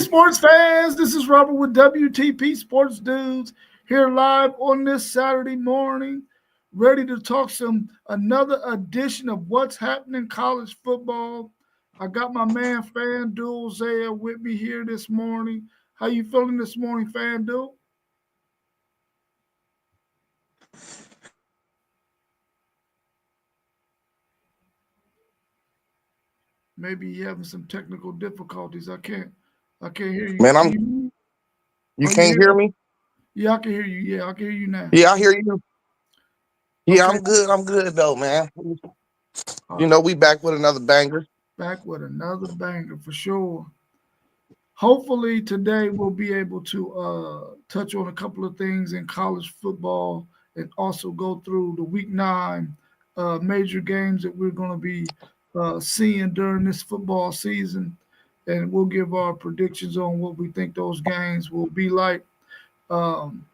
sports fans. This is Robert with WTP Sports Dudes here live on this Saturday morning, ready to talk some another edition of what's happening in college football. I got my man FanDuel Zaya with me here this morning. How you feeling this morning, FanDuel? Maybe you having some technical difficulties. I can't hear you. Man, Can I'm. you? You Oh, you can't hear? hear me? Yeah, I can hear you. Yeah, I can hear you now. Yeah, I hear you. Yeah, Okay. I'm good. I'm good though, man. All You right. know, we back with another banger. Back with another banger for sure. Hopefully today we'll be able to touch on a couple of things in college football and also go through the week 9 major games that we're going to be seeing during this football season, and we'll give our predictions on what we think those games will be like. um,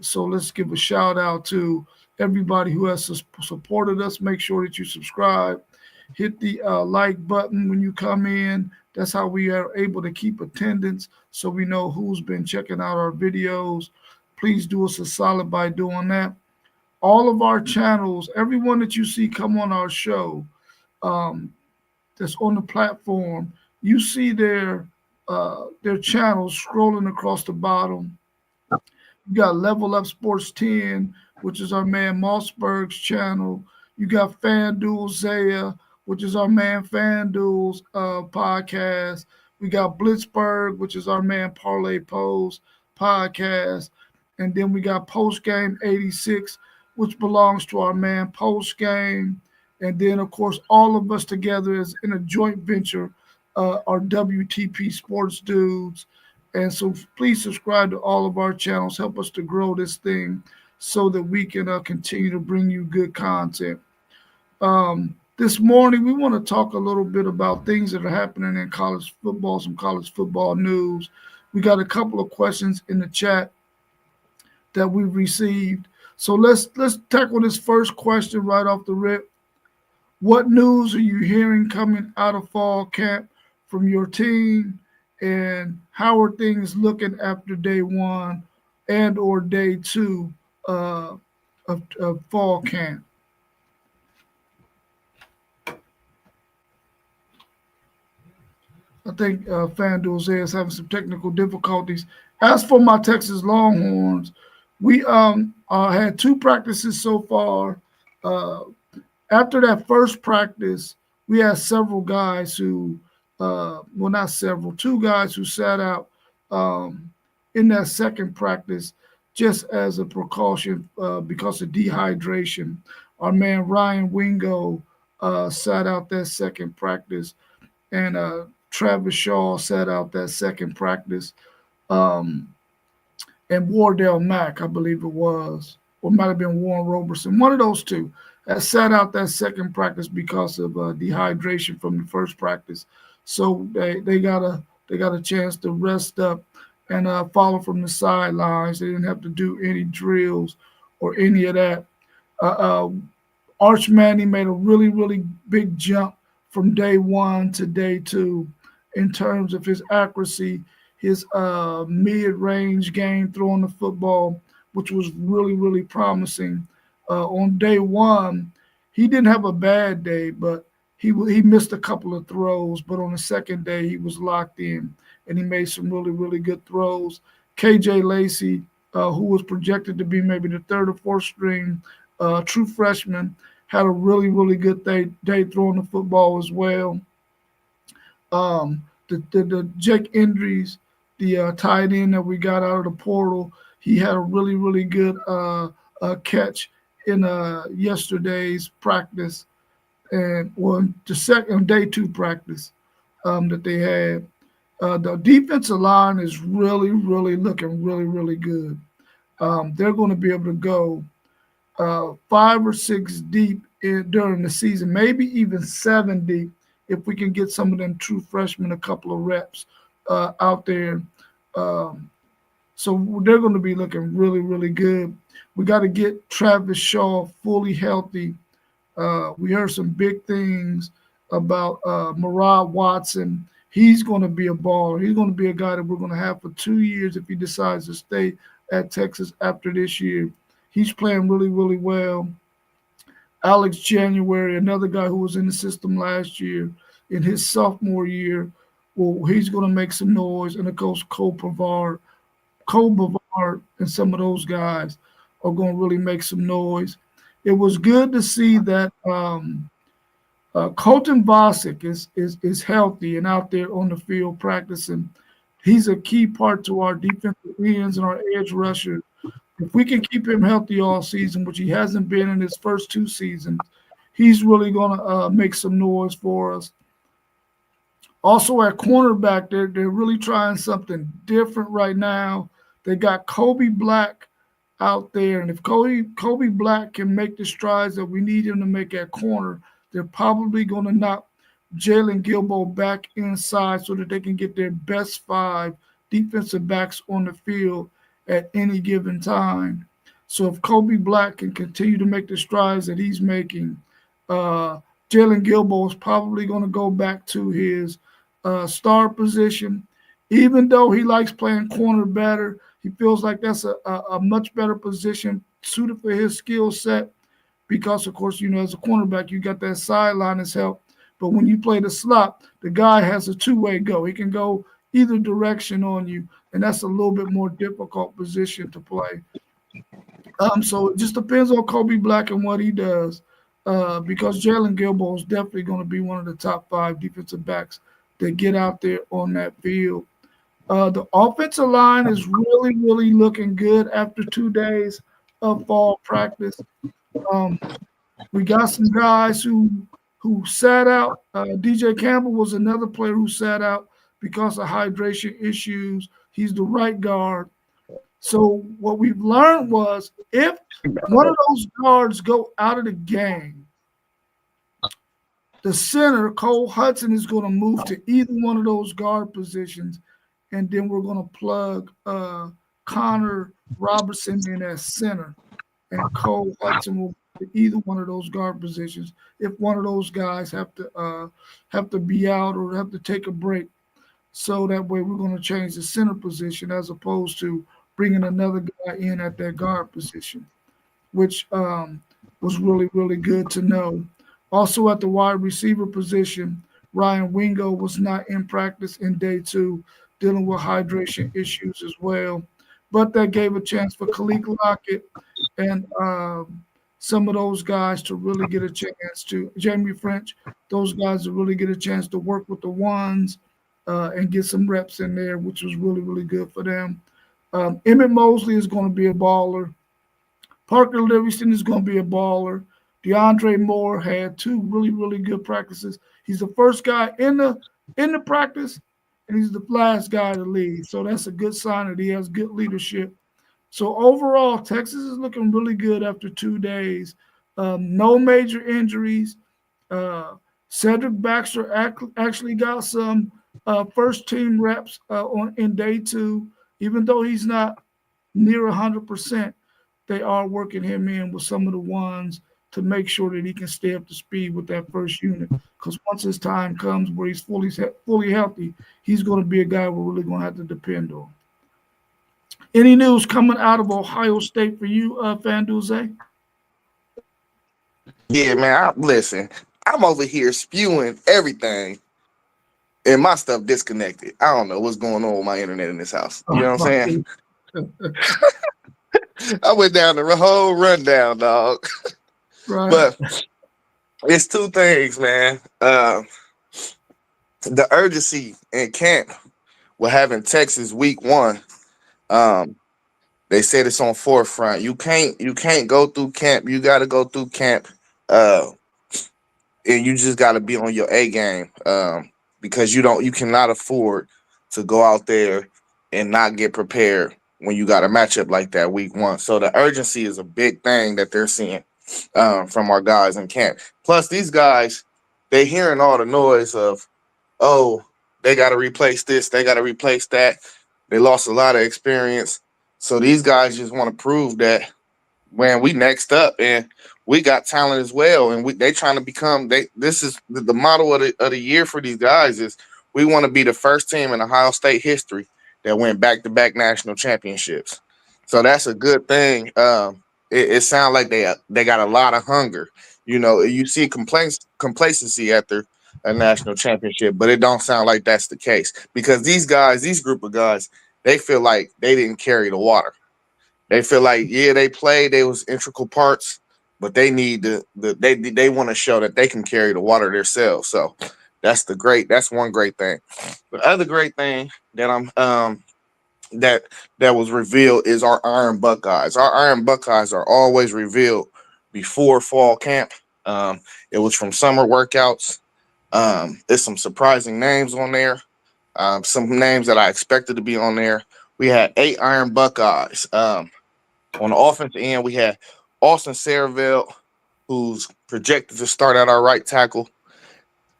so let's give a shout out to everybody who has supported us. Make sure that you subscribe, hit the like button when you come in. That's how we are able to keep attendance so we know who's been checking out our videos. Please do us a solid by doing that. All of our channels, everyone that you see come on our show, um, that's on the platform, you see their channels scrolling across the bottom. You got Level Up Sports 10, which is our man Mossberg's channel. You got FanDuel Zaya, which is our man FanDuel's podcast. We got Blitzberg, which is our man Parlay Pose podcast. And then we got Post Game 86, which belongs to our man Post Game. And then, of course, all of us together is in a joint venture, our WTP Sports Dudes. And so please subscribe to all of our channels. Help us to grow this thing so that we can continue to bring you good content. This morning, we want to talk a little bit about things that are happening in college football, some college football news. We got a couple of questions in the chat that we've received. So let's tackle this first question right off the rip. What news are you hearing coming out of fall camp from your team? And how are things looking after day one and or day two of fall camp? I think FanDuel is having some technical difficulties. As for my Texas Longhorns, we had two practices so far. Uh, After that first practice, we had several guys who, well, not several, two guys who sat out in that second practice just as a precaution because of dehydration. Our man Ryan Wingo sat out that second practice, and Travis Shaw sat out that second practice. Um, and Wardell Mack, I believe it was, or it might have been Warren Roberson, one of those two, sat out that second practice because of dehydration from the first practice. So they got a chance to rest up and follow from the sidelines. They didn't have to do any drills or any of that. Uh, uh, Arch Manning made a really big jump from day one to day two in terms of his accuracy, his mid-range game throwing the football, which was really promising. On day one, he didn't have a bad day, but he missed a couple of throws. But on the second day, he was locked in and he made some really good throws. KJ Lacey, who was projected to be maybe the third or fourth string true freshman, had a really good day throwing the football as well. The Jake Indries, the tight end that we got out of the portal, he had a really good catch in yesterday's practice, and well, the second day two practice that they had. The defensive line is really looking really good. They're going to be able to go 5 or 6 deep during the season, maybe even 7 deep if we can get some of them true freshmen a couple of reps out there. Um, so they're going to be looking really good. We got to get Travis Shaw fully healthy. We heard some big things about Murad Watson He's going to be a baller. He's going to be a guy that we're going to have for 2 years if he decides to stay at Texas after this year. He's playing really, really well. Alex January, another guy who was in the system last year, in his sophomore year, well, he's going to make some noise. And of course, Cole Bavard, and some of those guys are going to really make some noise. It was good to see that Colton Vasek is healthy and out there on the field practicing. He's a key part to our defensive ends and our edge rushers. If we can keep him healthy all season, which he hasn't been in his first 2 seasons, he's really going to make some noise for us. Also at cornerback, they're really trying something different right now. They got Kobe Black out there, and if Kobe Black can make the strides that we need him to make at corner, they're probably going to knock Jalen Gilbo back inside so that they can get their best 5 defensive backs on the field at any given time. So if Kobe Black can continue to make the strides that he's making, Jalen Gilbo is probably going to go back to his star position. Even though he likes playing corner better, he feels like that's a much better position suited for his skill set because, of course, as a cornerback, you got that sideline as help. But when you play the slot, the guy has a two-way go. He can go either direction on you, and that's a little bit more difficult position to play. So it just depends on Kobe Black and what he does because Jalen Gilbo is definitely going to be one of the top 5 defensive backs that get out there on that field. The offensive line is really, really looking good after 2 days of fall practice. We got some guys who sat out. DJ Campbell was another player who sat out because of hydration issues. He's the right guard. So what we've learned was if one of those guards go out of the game, the center, Cole Hudson, is going to move to either one of those guard positions, and then we're going to plug Connor Robertson in as center, and Cole Hudson will be to either one of those guard positions if one of those guys have to be out or have to take a break. So that way we're going to change the center position as opposed to bringing another guy in at that guard position, which was really, really good to know. Also at the wide receiver position, Ryan Wingo was not in practice in day 2, dealing with hydration issues as well. But that gave a chance for Khalid Lockett and some of those guys to really get a chance to, Jamie French, those guys to really get a chance to work with the ones and get some reps in there, which was really, really good for them. Emmett Mosley is going to be a baller. Parker Livingston is going to be a baller. DeAndre Moore had 2 really, really good practices. He's the first guy in the practice, and he's the last guy to leave. So that's a good sign that he has good leadership. So overall, Texas is looking really good after 2 days. No major injuries. Cedric Baxter actually got some first-team reps in day 2. Even though he's not near 100%, they are working him in with some of the ones to make sure that he can stay up to speed with that first unit. Because once his time comes where he's fully healthy, he's going to be a guy we're really going to have to depend on. Any news coming out of Ohio State for you, Fanduze? Yeah, man. Listen, I'm over here spewing everything, and my stuff disconnected. I don't know what's going on with my internet in this house. You know what I'm saying? I went down the whole rundown, dog. Right. But it's 2 things, man. The urgency in camp with having Texas week 1. They said it's on forefront. You can't go through camp. You got to go through camp, and you just got to be on your A game because you cannot afford to go out there and not get prepared when you got a matchup like that week 1. So the urgency is a big thing that they're seeing from our guys in camp. Plus, these guys, they hearing all the noise of, oh, they got to replace this, they got to replace that. They lost a lot of experience. So these guys just want to prove that, man, we next up and we got talent as well. And they trying to become, this is the model of the year for these guys is We want to be the first team in Ohio State history that went back to back national championships. So that's a good thing. It sounds like they got a lot of hunger. You know, you see complacency after a national championship, but it don't sound like that's the case because these guys, these group of guys, they feel like they didn't carry the water. They feel like yeah, they played, they was integral parts, but they need they want to show that they can carry the water themselves. So that's one great thing. The other great thing that that that was revealed is our Iron Buckeyes. Our Iron Buckeyes are always revealed before fall camp. It was from summer workouts. There's some surprising names on there. Some names that I expected to be on there. We had 8 Iron Buckeyes. On the offensive end, we had Austin Saraville, who's projected to start at our right tackle.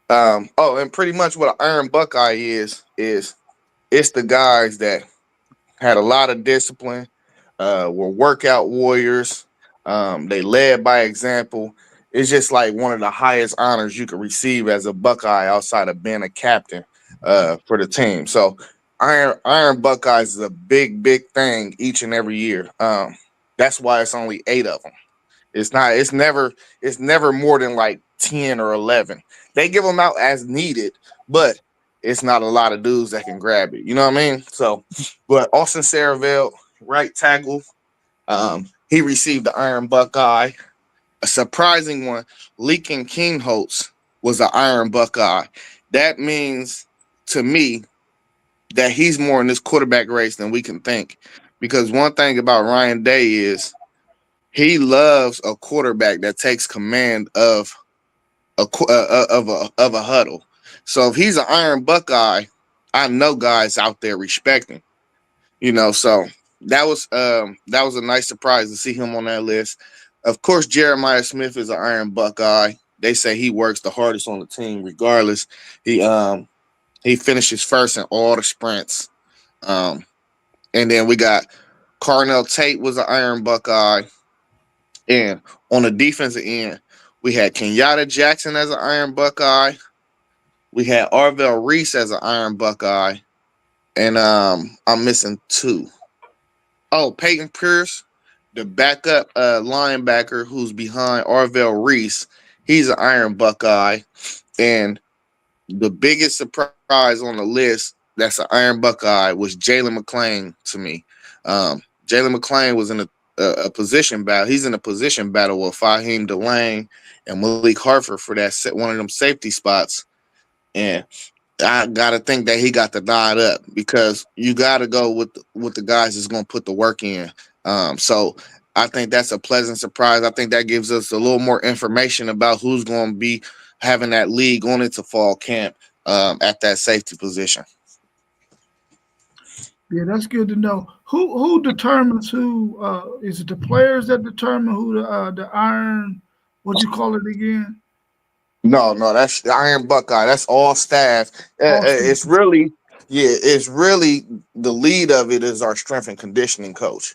And pretty much what an Iron Buckeye is it's the guys that had a lot of discipline, were workout warriors. They led by example. It's just like one of the highest honors you could receive as a Buckeye outside of being a captain for the team. So Iron Buckeyes is a big thing each and every year. That's why it's only 8 of them. It's not. It's never more than like 10 or 11. They give them out as needed, but it's not a lot of dudes that can grab it. You know what I mean? So, but Austin Saraville, right tackle, he received the Iron Buckeye. A surprising one, Leakin Kingholtz was an Iron Buckeye. That means to me that he's more in this quarterback race than we can think. Because one thing about Ryan Day is he loves a quarterback that takes command of a huddle. So if he's an Iron Buckeye, I know guys out there respecting. You know, so that was a nice surprise to see him on that list. Of course, Jeremiah Smith is an Iron Buckeye. They say he works the hardest on the team, regardless. He um he finishes first in all the sprints. Um, and then we got Carnell Tate was an Iron Buckeye. And on the defensive end, we had Kenyatta Jackson as an Iron Buckeye. We had Arvell Reese as an Iron Buckeye. And I'm missing two. Oh, Peyton Pierce, the backup linebacker who's behind Arvell Reese. He's an Iron Buckeye. And the biggest surprise on the list that's an Iron Buckeye was Jalen McClain to me. Jalen McClain was in a position battle. He's in a position battle with Fahim Delane and Malik Hartford for one of them safety spots. And I gotta think that he got the nod up because you gotta go with the guys that's gonna put the work in. So I think that's a pleasant surprise. I think that gives us a little more information about who's gonna be having that league going into fall camp at that safety position. Yeah, that's good to know. Who determines who? Is it the players that determine who the iron? What you call it again? No, that's the Iron Buckeye. That's all staff. All staff. It's really, yeah, it's really the lead of it is our strength and conditioning coach.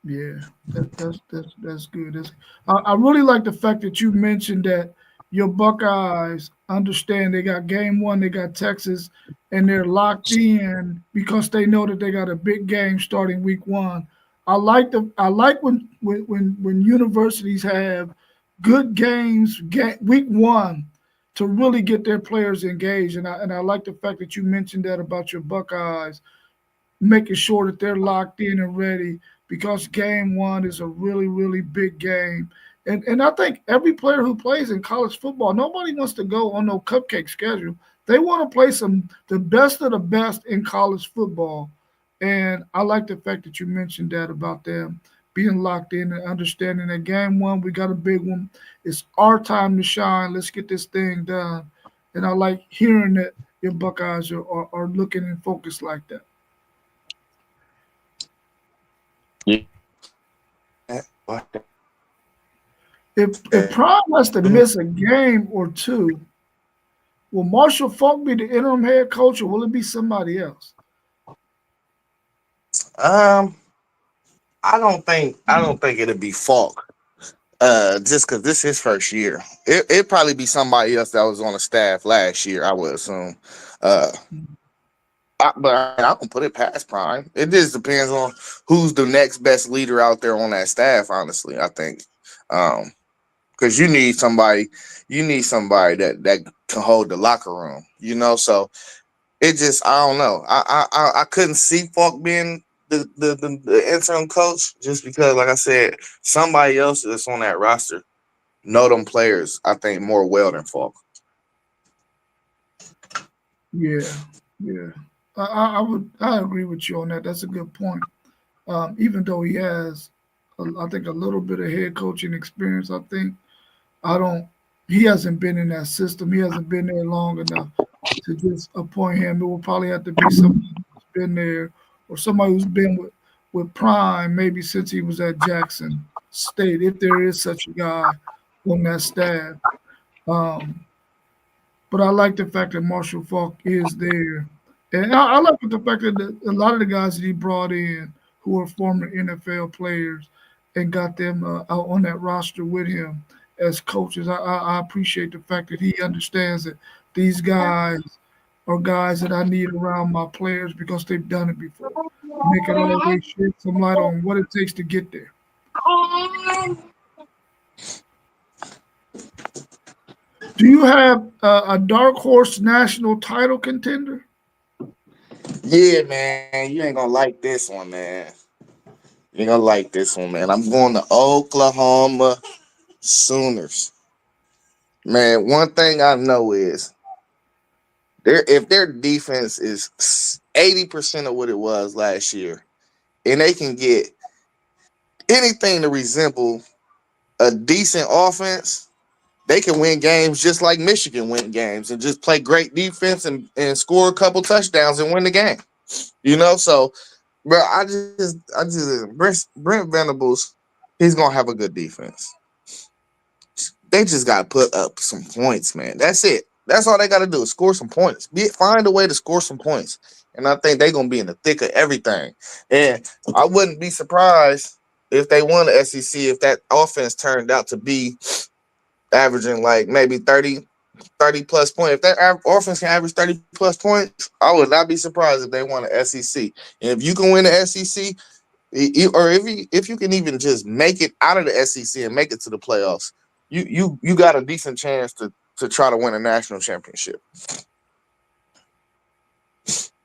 Yeah, that's good. I really like the fact that you mentioned that your Buckeyes understand they got game one, they got Texas, and they're locked in because they know that they got a big game starting week one. I like when universities have good games week one to really get their players engaged, and I like the fact that you mentioned that about your Buckeyes making sure that they're locked in and ready because game one is a really big game. And I think every player who plays in college football, nobody wants to go on no cupcake schedule. They want to play some the best of the best in college football. And I like the fact that you mentioned that about them being locked in and understanding that game one, we got a big one. It's our time to shine. Let's get this thing done. And I like hearing that your Buckeyes are looking and focused like that. If Prime has to miss a game or two, will Marshall Falk be the interim head coach or will it be somebody else? Um, I don't think it'll be Falk. just because this is his first year. It'd probably be somebody else that was on the staff last year, I would assume. Uh, but I mean, I don't put it past Prime. It just depends on who's the next best leader out there on that staff. Honestly, I think, because you need somebody that can hold the locker room. So it just I don't know. I couldn't see Falk being the interim coach just because, like I said, somebody else that's on that roster know them players. I think more well than Falk. Yeah, yeah. I agree with you on that. That's a good point. Even though he has, I think, a little bit of head coaching experience, I don't. He hasn't been in that system. He hasn't been there long enough to just appoint him. It will probably have to be somebody who's been there or somebody who's been with Prime maybe since he was at Jackson State, if there is such a guy on that staff. Um, but I like the fact that Marshall Falk is there. And I like the fact that a lot of the guys that he brought in who are former NFL players and got them out on that roster with him as coaches. I appreciate the fact that he understands that these guys are guys that I need around my players because they've done it before. And they can always shed some light on what it takes to get there. Do you have a dark horse national title contender? Yeah, man, you ain't gonna like this one, man. You ain't gonna like this one, man. I'm going to Oklahoma Sooners. Man, one thing I know is if their defense is 80% of what it was last year, and they can get anything to resemble a decent offense, they can win games just like Michigan win games and just play great defense and score a couple touchdowns and win the game. So, bro, Brent Venables, he's gonna have a good defense. They just got to put up some points, man. That's it. That's all they got to do is score some points. Find a way to score some points. And I think they're going to be in the thick of everything. And I wouldn't be surprised if they won the SEC if that offense turned out to be averaging like maybe 30 plus points. If that offense can average 30 plus points, I would not be surprised if they won the SEC. And if you can win the SEC, or if you can even just make it out of the SEC and make it to the playoffs, you got a decent chance to try to win a national championship.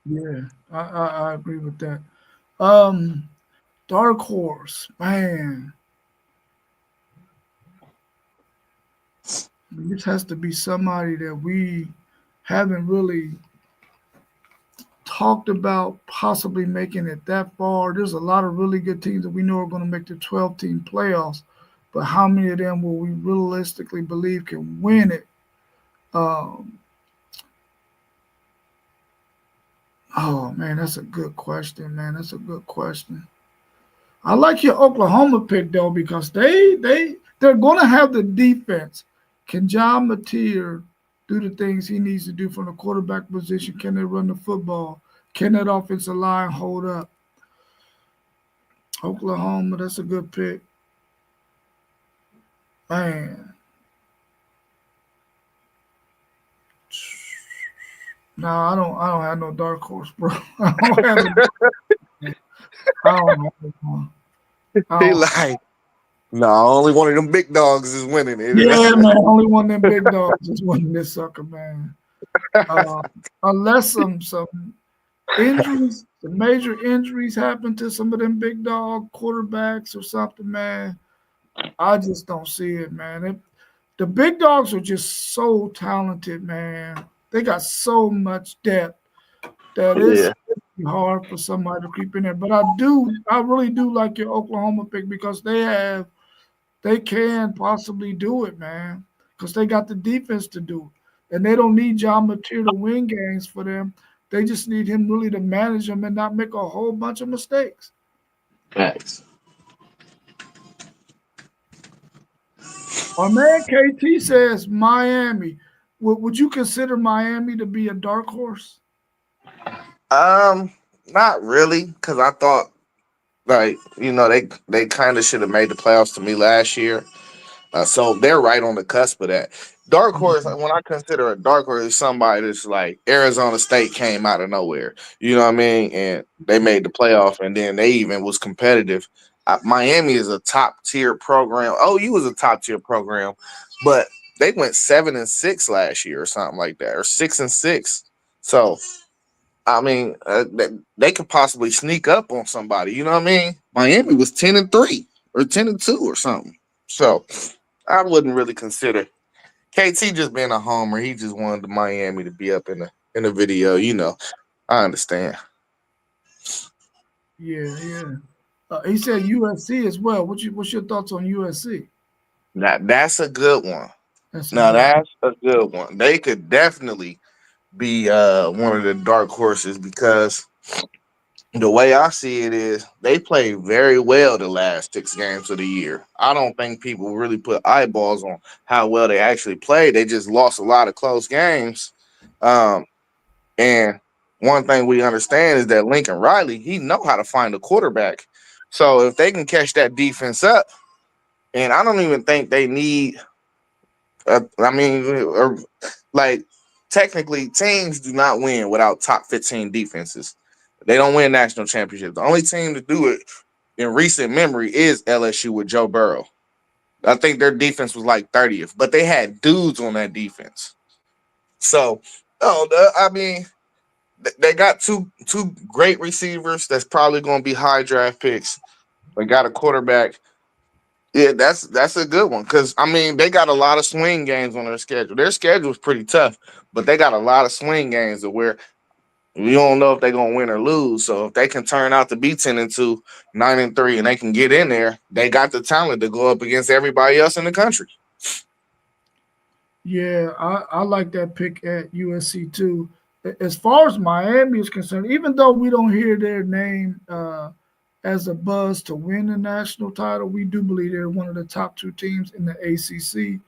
Yeah, I agree with that. Um, Dark horse, man. This has to be somebody that we haven't really talked about possibly making it that far. There's a lot of really good teams that we know are going to make the 12-team playoffs, but how many of them will we realistically believe can win it? Um, oh man, that's a good question, man. That's a good question. I like your Oklahoma pick though because they're going to have the defense. Can John Mateer do the things he needs to do from the quarterback position? Can they run the football? Can that offensive line hold up? Oklahoma, that's a good pick, man. No, I don't have no dark horse, bro. I don't have no, I don't have one. I He don't. like, no, only one of them big dogs is winning Yeah, it. man. Only one of them big dogs is winning this sucker, man. Uh, unless some injuries, the major injuries happen to some of them big dog quarterbacks or something, man. I just don't see it, man. The big dogs are just so talented, man. They got so much depth that Yeah. it's hard for somebody to creep in there. But I really do like your Oklahoma pick because they can possibly do it, man. Because they got the defense to do it. And they don't need John Mateer to win games for them. They just need him really to manage them and not make a whole bunch of mistakes. Thanks. Our man KT says Miami. Would you consider Miami to be a dark horse? Um, Not really, because I thought they kind of should have made the playoffs to me last year. So they're right on the cusp of that. Dark horse, Mhm. when I consider a dark horse, is somebody that's like Arizona State came out of nowhere. You know what I mean? And they made the playoff, and then they even was competitive. Miami is a top tier program. OU was a top tier program, but they went 7-6 last year or something like that, or 6-6. So I mean, they could possibly sneak up on somebody. You know what I mean? Miami was 10-3 or 10-2 or something. So I wouldn't really consider KT just being a homer. He just wanted the Miami to be up in the video. You know, I understand. Yeah, yeah. He said USC as well. What's your thoughts on USC? That's a good one. That's a Now good one. that's a good one. They could definitely be one of the dark horses because the way I see it is they played very well the last 6 games of the year. I don't think people really put eyeballs on how well they actually played. They just lost a lot of close games. Um, and one thing we understand is that Lincoln Riley, he know how to find a quarterback. So if they can catch that defense up, and I don't even think they need I mean, like technically, teams do not win without top 15 defenses. They don't win national championships. The only team to do it in recent memory is LSU with Joe Burrow. I think their defense was like 30th, but they had dudes on that defense. So, no, I mean, they got two great receivers that's probably going to be high draft picks. They got a quarterback. Yeah, that's a good one because I mean they got a lot of swing games on their schedule. Their schedule is pretty tough, but they got a lot of swing games to where you don't know if they're gonna win or lose. So if they can turn out to be 10-2, 9-3, and they can get in there, they got the talent to go up against everybody else in the country. Yeah, I like that pick at USC too. As far as Miami is concerned, even though we don't hear their name as a buzz to win the national title, we do believe they're one of the top two teams in the ACC.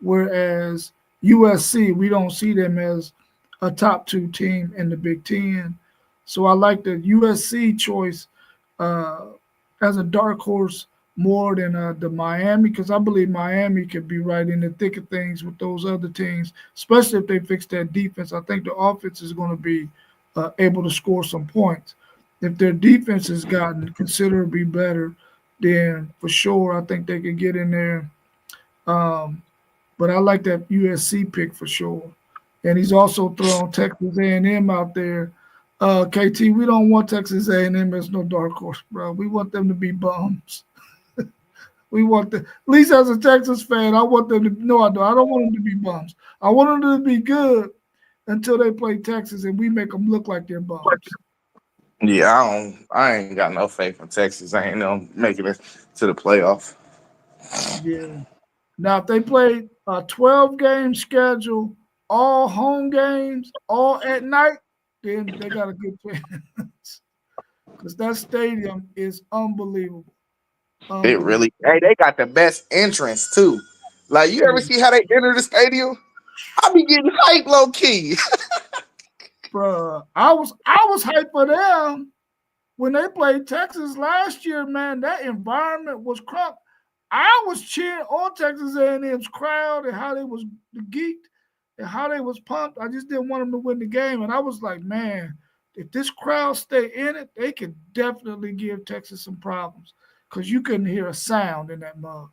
Whereas USC, we don't see them as a top two team in the Big Ten. So I like the USC choice uh, as a dark horse more than the Miami because I believe Miami could be right in the thick of things with those other teams, especially if they fix that defense. I think the offense is going to be able to score some points. If their defense has gotten considerably better, then for sure I think they could get in there. Um, but I like that USC pick for sure. And he's also thrown Texas A&M out there. KT, we don't want Texas A&M as no dark horse, bro. We want them to be bums. We want the at least as a Texas fan, I want them to no, I don't. I don't want them to be bums. I want them to be good until they play Texas and we make them look like they're bums. Yeah, I ain't got no faith in Texas. I ain't no making it to the playoff. Yeah. Now, if they play a 12 game schedule, all home games, all at night, then they got a good chance. Because that stadium is unbelievable. It Unbelievable. really, hey, they got the best entrance too. Like you ever see how they enter the stadium? I be getting hype low key. Bruh, I was hyped for them when they played Texas last year, man. That environment was crunk. I was cheering on Texas A&M's crowd and how they was geeked and how they was pumped. I just didn't want them to win the game, and I was like, man, if this crowd stay in it, they could definitely give Texas some problems because you couldn't hear a sound in that mug.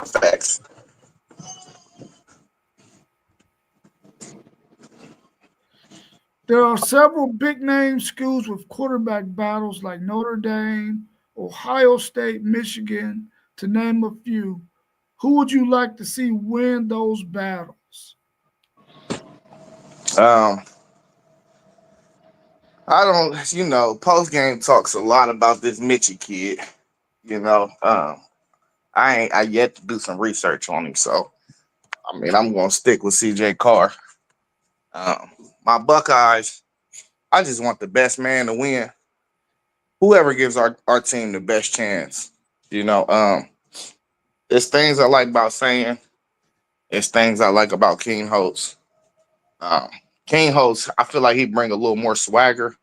Facts. There are several big name schools with quarterback battles like Notre Dame, Ohio State, Michigan, to name a few. Who would you like to see win those battles? Um, I don't, post game talks a lot about this Mitchie kid. You know, I yet to do some research on him, so I mean, I'm gonna stick with CJ Carr. Um, my Buckeyes, I just want the best man to win. Whoever gives our team the best chance. You know, it's things I like about saying. It's things I like about King Holtz. Um, King Holtz, I feel like he bring a little more swagger.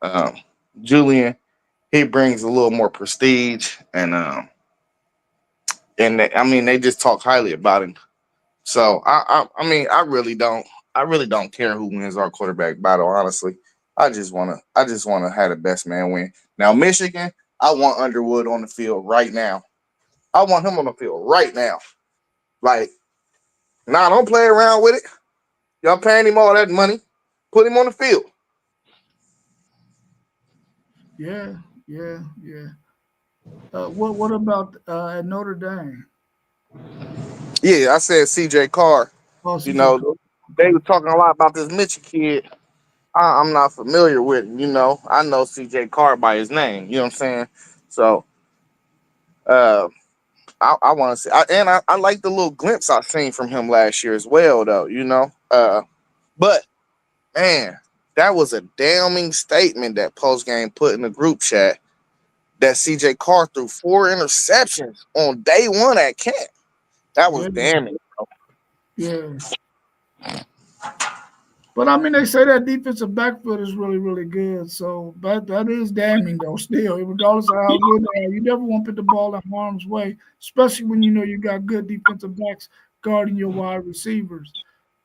Um, Julian, he brings a little more prestige, and and I mean they just talk highly about him. So I mean I really don't care who wins our quarterback battle. Honestly, I just wanna have the best man win. Now Michigan, I want Underwood on the field right now. I want him on the field right now. Like, nah, don't play around with it. Y'all paying him all that money. Put him on the field. Yeah, yeah, yeah. What about at Notre Dame? Yeah, I said CJ Carr. Oh, You CJ. know, they Okay. were talking a lot about this Mitchell kid. I'm not familiar with him, you know. I know CJ Carr by his name, you know what I'm saying? So uh I want to see I like the little glimpse I seen from him last year as well though, you know. But man, that was a damning statement that post game put in the group chat that CJ Carr threw 4 interceptions on day one at camp. That was Yeah, damning. yeah. But I mean, they say that defensive backfield is really, really good. So, but that is damning though. Still, regardless of how good they are, you never want to put the ball in harm's way, especially when you know you got good defensive backs guarding your wide receivers.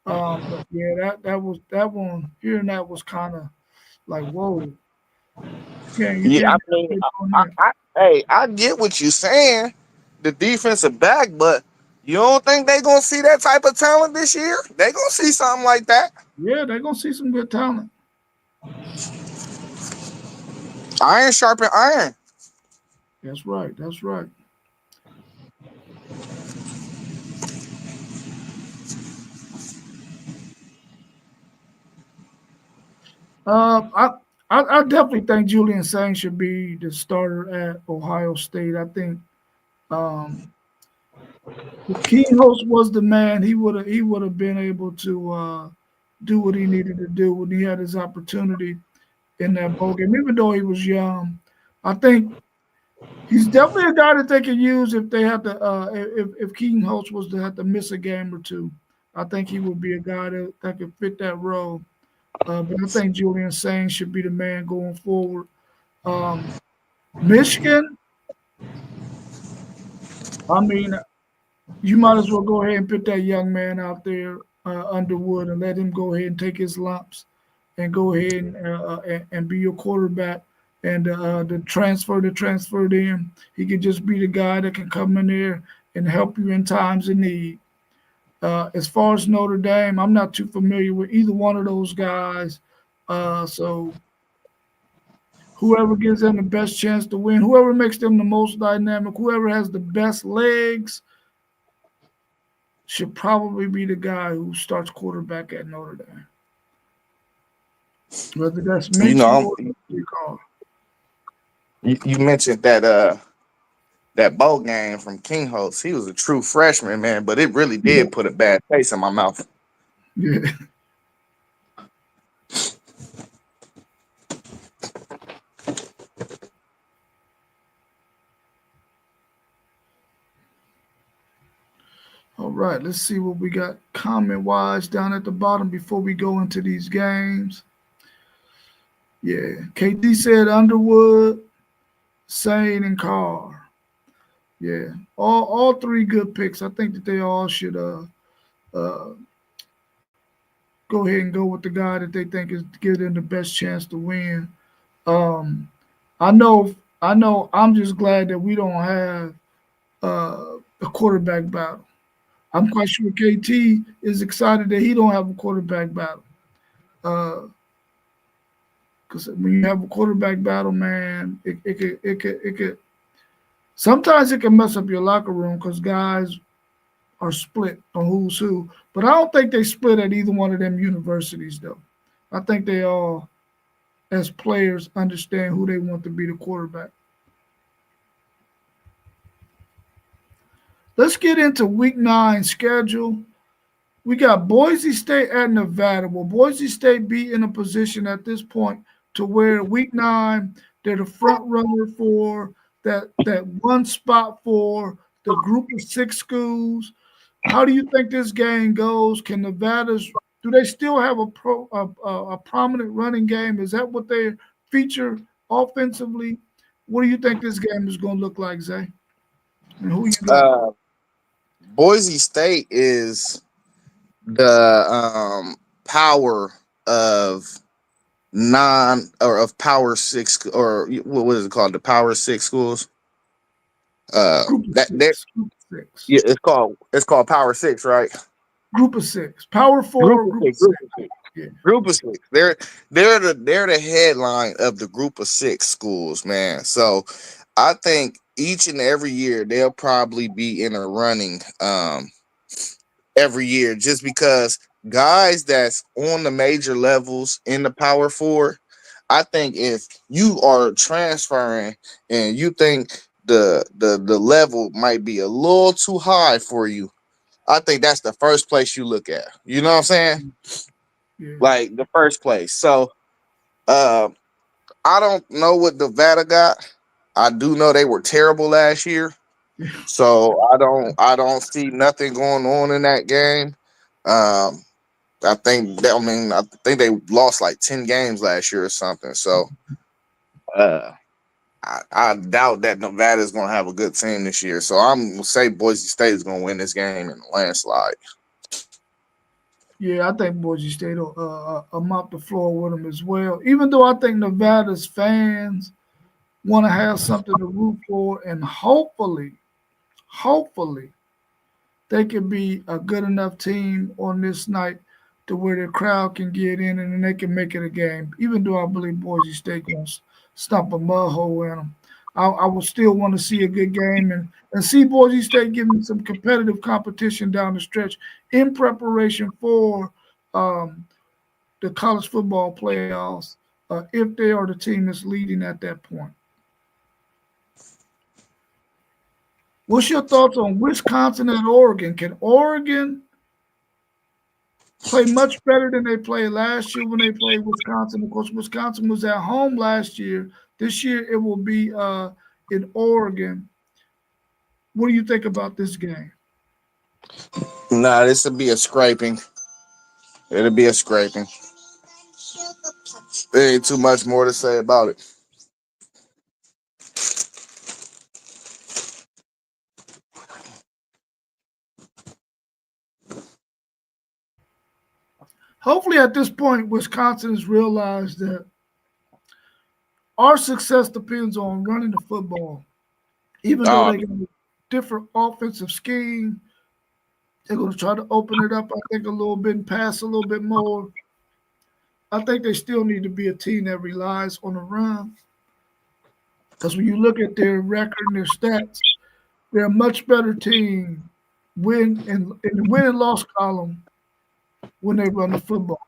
But yeah, that one hearing that was kind of like, whoa, you Yeah, can't I mean, get on I, that. I, hey, I get what you're saying, the defensive back, but you don't think they gonna see that type of talent this year? They gonna see something like that. Yeah, they're gonna see some good talent. Iron sharpen iron. That's right. That's right. I definitely think Julian Sang should be the starter at Ohio State. I think um, if Keenholz was the man, he would have been able to do what he needed to do when he had his opportunity in that bowl game. Even though he was young, I think he's definitely a guy that they can use if they have to. If Keenholz was to have to miss a game or two, I think he would be a guy that could fit that role. But I think Julian Sang should be the man going forward. Um, Michigan, I mean, you might as well go ahead and put that young man out there, Underwood, and let him go ahead and take his lumps and go ahead and be your quarterback. And the transfer in, he could just be the guy that can come in there and help you in times of need. As far as Notre Dame, I'm not too familiar with either one of those guys. So whoever gives them the best chance to win, whoever makes them the most dynamic, whoever has the best legs should probably be the guy who starts quarterback at Notre Dame. Whether that's You Minchie know, or Carr. you mentioned that bowl game from King Holtz. He was a true freshman, man, but it really Yeah, did put a bad taste in my mouth. yeah. All right, let's see what we got comment wise down at the bottom before we go into these games. Yeah, KD said Underwood, Sane, and Carr. Yeah, all three good picks. I think that they all should uh go ahead and go with the guy that they think is give them the best chance to win. Um, I know. I'm just glad that we don't have a quarterback battle. I'm quite sure KT is excited that he don't have a quarterback battle. Because when you have a quarterback battle, man, it could sometimes it can mess up your locker room because guys are split on who's who. But I don't think they split at either one of them universities though. I think they all, as players, understand who they want to be the quarterback. Let's get into week 9 schedule. We got Boise State at Nevada. Well, Boise State be in a position at this point to where week 9 they're the front runner for that one spot for the group of 6 schools. How do you think this game goes? Can Nevada's do they still have a prominent running game? Is that what they feature offensively? What do you think this game is going to look like, Zay? And who you got? Boise State is the power of non or of power six or what is it called? The power six schools. Group of That there, six. Group of six. yeah, it's called power six, right? Group of six. Power Group four. of Group of six. six. Group of six. Yeah. Group of six. They're the headline of the group of six schools, man. So I think each and every year they'll probably be in a running every year just because guys that's on the major levels in the power four, I think if you are transferring and you think the level might be a little too high for you, I think that's the first place you look at. You know what I'm saying? Yeah. Like the first place. So uh I don't know what Nevada got. I do know they were terrible last year. Yeah. So I don't see nothing going on in that game. Um I think they lost like 10 games last year or something. So uh I doubt that Nevada is gonna have a good team this year. So I'm gonna say Boise State is gonna win this game in a landslide. Yeah, I think Boise State will mop the floor with them as well. Even though I think Nevada's fans want to have something to root for, and hopefully, they can be a good enough team on this night to where the crowd can get in and then they can make it a game. Even though I believe Boise State going to stump a mud hole in them, I will still want to see a good game and see Boise State giving some competitive competition down the stretch in preparation for um, the college football playoffs if they are the team that's leading at that point. What's your thoughts on Wisconsin and Oregon? Can Oregon play much better than they played last year when they played Wisconsin? Of course, Wisconsin was at home last year. This year it will be in Oregon. What do you think about this game? Nah, this will be a scraping. It'll be a scraping. There ain't too much more to say about it. Hopefully, at this point, Wisconsin has realized that our success depends on running the football. Even though Oh, they got a different offensive scheme, they're going to try to open it up, I think, a little bit and pass a little bit more. I think they still need to be a team that relies on the run. Because when you look at their record and their stats, they're a much better team in the win and loss column when they run the football.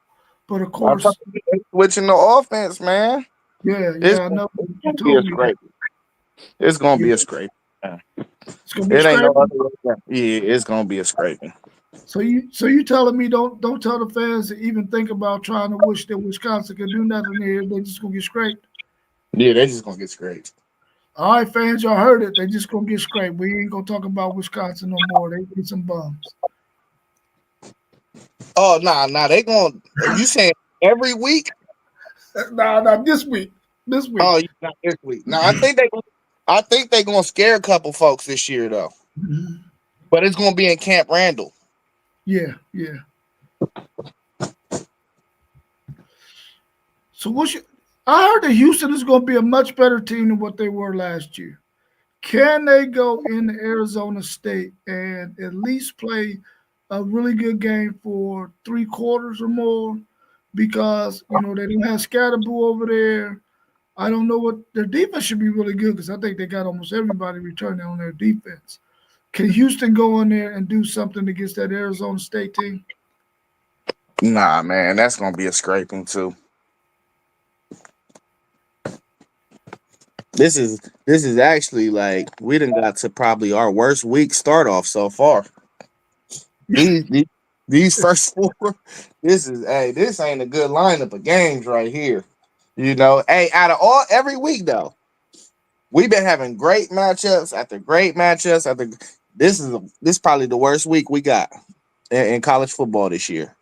But of I thought course, they switching the offense, man. yeah, It's, yeah, I know it's you gonna be a told me that. scrape. It's gonna Yeah, be a scrape. Man. it's gonna be a It ain't no scrape. other way. Yeah, it's gonna be a scraping. So you telling me don't tell the fans to even think about trying to wish that Wisconsin could do nothing here. They just gonna get scraped. Yeah, they just gonna get scraped. All right, fans, y'all heard it. They just gonna get scraped. We ain't gonna talk about Wisconsin no more. They get some bums. Oh, nah, they gonna. You saying every week? Nah, this week. This week. Oh, not this week. No, I think they gonna scare a couple folks this year though. Mhm. But it's gonna be in Camp Randall. Yeah, yeah. So what's your, I heard that Houston is going to be a much better team than what they were last year. Can they go into Arizona State and at least play a really good game for 3 quarters or more? Because they don't have Scatterboo over there. I don't know what their defense should be really good because I think they got almost everybody returning on their defense. Can Houston go in there and do something against that Arizona State team? Nah, man, that's gonna be a scraping too. This is actually like we done got to probably our worst week start off so far. These first four, this ain't a good lineup of games right here. Hey, out of all every week though, we've been having great matchups after great matchups after. This is probably the worst week we got in college football this year.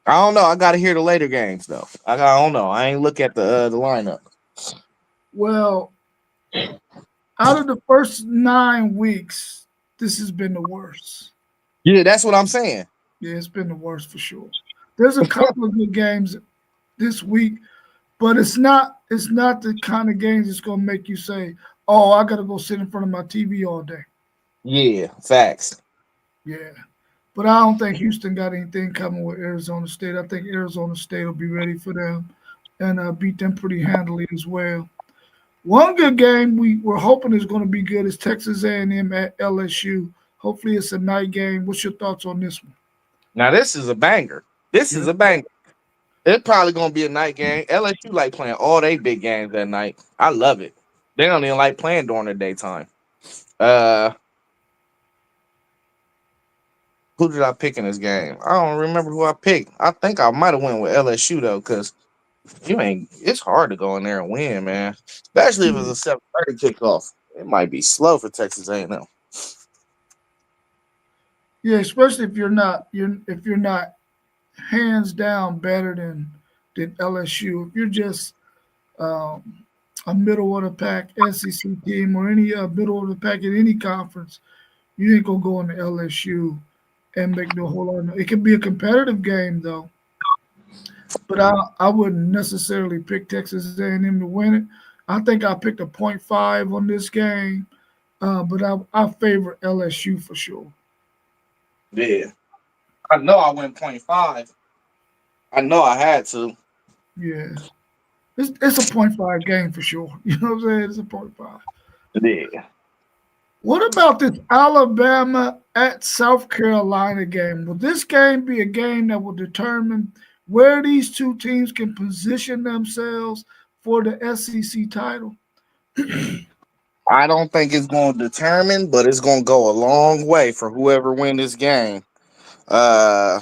I don't know. I got to hear the later games though. I don't know. I ain't look at the lineup. Well, out of the first 9 weeks, this has been the worst. Yeah, that's what I'm saying. Yeah, it's been the worst for sure. There's a couple of good games this week, but it's not the kind of games that's gonna make you say, "Oh, I gotta go sit in front of my TV all day." Yeah, facts. Yeah, but I don't think Houston got anything coming with Arizona State. I think Arizona State will be ready for them and beat them pretty handily as well. One good game we're hoping is going to be good is Texas A&M at LSU. Hopefully, it's a night game. What's your thoughts on this one? Now this is a banger. This is Yep. a banger. It's probably gonna be a night game. LSU like playing all they big games at night. I love it. They don't even like playing during the daytime. Uh, who did I pick in this game? I don't remember who I picked. I think I might have went with LSU though, because you ain't. It's hard to go in there and win, man. Especially if it's Yeah, a 7:30 kickoff. It might be slow for Texas A&M. yeah, especially if you're not hands down better than LSU. If you're just um, a middle of the pack SEC team or any middle of the pack in any conference, you ain't gonna go into LSU and make no whole lot. It can be a competitive game though, but I wouldn't necessarily pick Texas A&M to win it. I think I picked a point .5 on this game, but I favor LSU for sure. Yeah, I know I went .5. I know I had to. Yeah, it's a point .5 game for sure. You know what I'm saying? It's a point .5. Yeah. What about this Alabama at South Carolina game? Will this game be a game that will determine where these two teams can position themselves for the SEC title? I don't think it's going to determine, but it's going to go a long way for whoever win this game. Uh,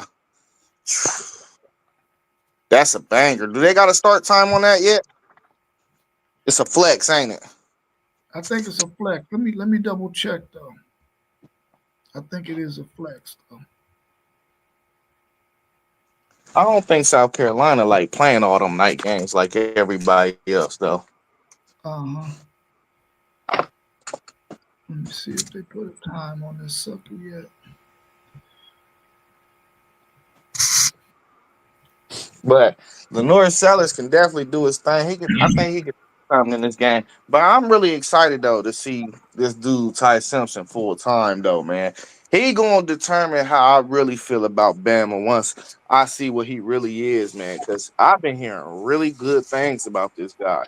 that's a banger. Do they got a start time on that yet? It's a flex, ain't it? I think it's a flex. Let me double check though. I think it is a flex though. I don't think South Carolina like playing all them night games like everybody else though. Uh-huh. Let me see if they put a time on this sucker yet. But the North Sellers can definitely do his thing. He can. I think he can do something in this game. But I'm really excited though to see this dude Ty Simpson full time though, man. He gonna determine how I really feel about Bama once I see what he really is, man. Because I've been hearing really good things about this guy.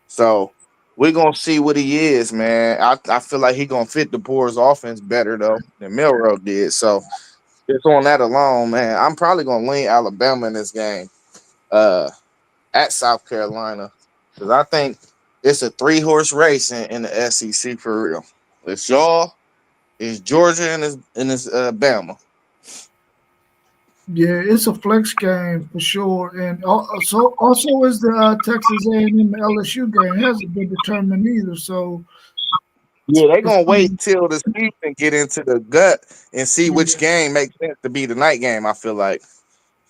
So we're gonna see what he is, man. I feel like he gonna fit the Boers offense better though than Milrow did. So just on that alone, man, I'm probably gonna lean Alabama in this game. Uh, at South Carolina, because I think it's a three-horse race in the SEC for real. It's y'all, it's Georgia, and it's Bama. Yeah, it's a flex game for sure, and also is the Texas A&M LSU game. It hasn't been determined either, so Yeah, they it's gonna wait something. till the season get into the gut and see which Yeah, game makes sense to be the night game. I feel like.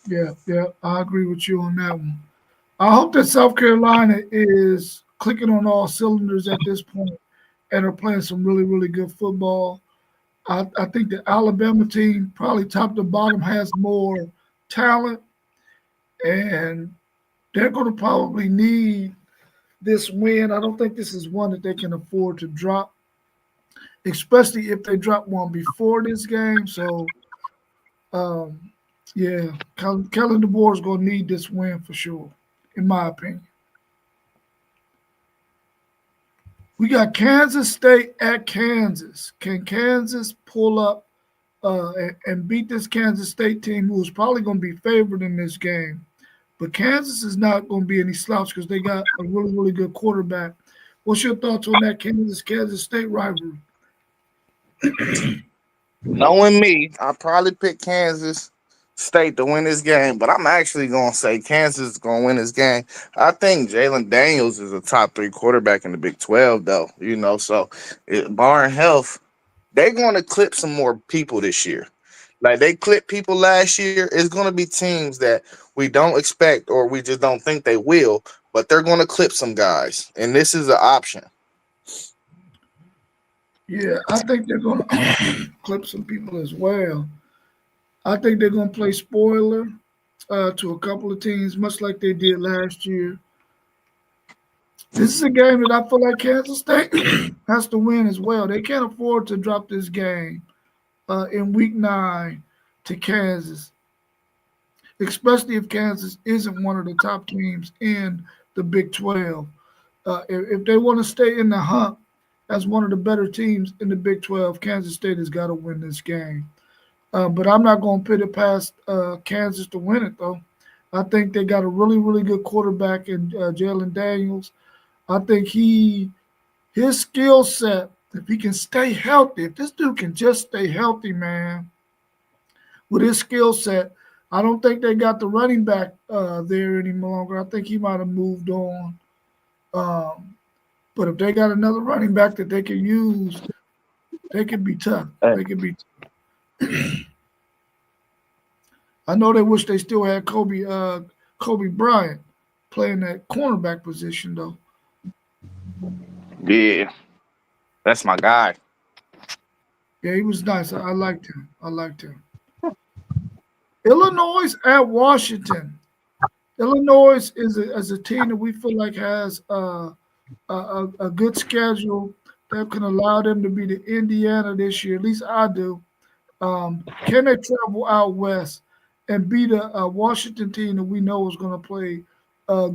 yeah. I agree with you on that one. I hope that South Carolina is clicking on all cylinders at this point and are playing some really, really good football. I think the Alabama team, probably top to bottom, has more talent, and they're going to probably need this win. I don't think this is one that they can afford to drop, especially if they drop one before this game. So, um, yeah, Kellen DeBoer is going to need this win for sure, in my opinion. We got Kansas State at Kansas. Can Kansas pull up and beat this Kansas State team, who's probably going to be favored in this game? But Kansas is not going to be any slouch because they got a really, really good quarterback. What's your thoughts on that Kansas State rivalry? Knowing me, I probably pick Kansas State to win this game, but I'm actually gonna say Kansas is gonna win this game. I think Jalen Daniels is a top three quarterback in the Big 12, though. So barring health, they're gonna clip some more people this year. Like they clipped people last year. It's gonna be teams that we don't expect or we just don't think they will, but they're gonna clip some guys, and this is an option. Yeah, I think they're going to clip some people as well. I think they're going to play spoiler to a couple of teams, much like they did last year. This is a game that I feel like Kansas State has to win as well. They can't afford to drop this game in week 9 to Kansas, especially if Kansas isn't one of the top teams in the Big 12. If they want to stay in the hunt as one of the better teams in the Big 12, Kansas State has got to win this game. But I'm not going to put it past Kansas to win it, though. I think they got a really, really good quarterback in Jalen Daniels. I think his skill set, if he can stay healthy, if this dude can just stay healthy, man, with his skill set, I don't think they got the running back there any longer. I think he might have moved on. Um, but if they got another running back that they can use, they could be tough. Hey, They could be. I know they wish they still had Kobe Bryant playing that cornerback position though. yeah, that's my guy. Yeah, he was nice. I liked him. I liked him. Illinois at Washington. Illinois is a team that we feel like has a good schedule that can allow them to be the Indiana this year. At least I do. Can they travel out west and beat a Washington team that we know is going to play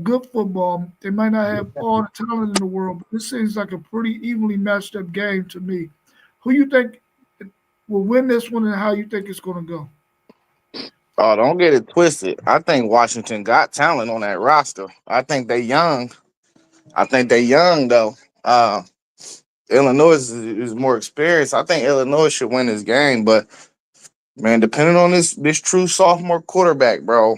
good football? They might not have all the talent in the world, but this seems like a pretty evenly matched up game to me. Who you think will win this one, and how you think it's going to go? Oh, don't get it twisted. I think Washington got talent on that roster. I think they young. I think they young though. Uh, Illinois is more experienced. I think Illinois should win this game, but man, depending on this true sophomore quarterback, bro,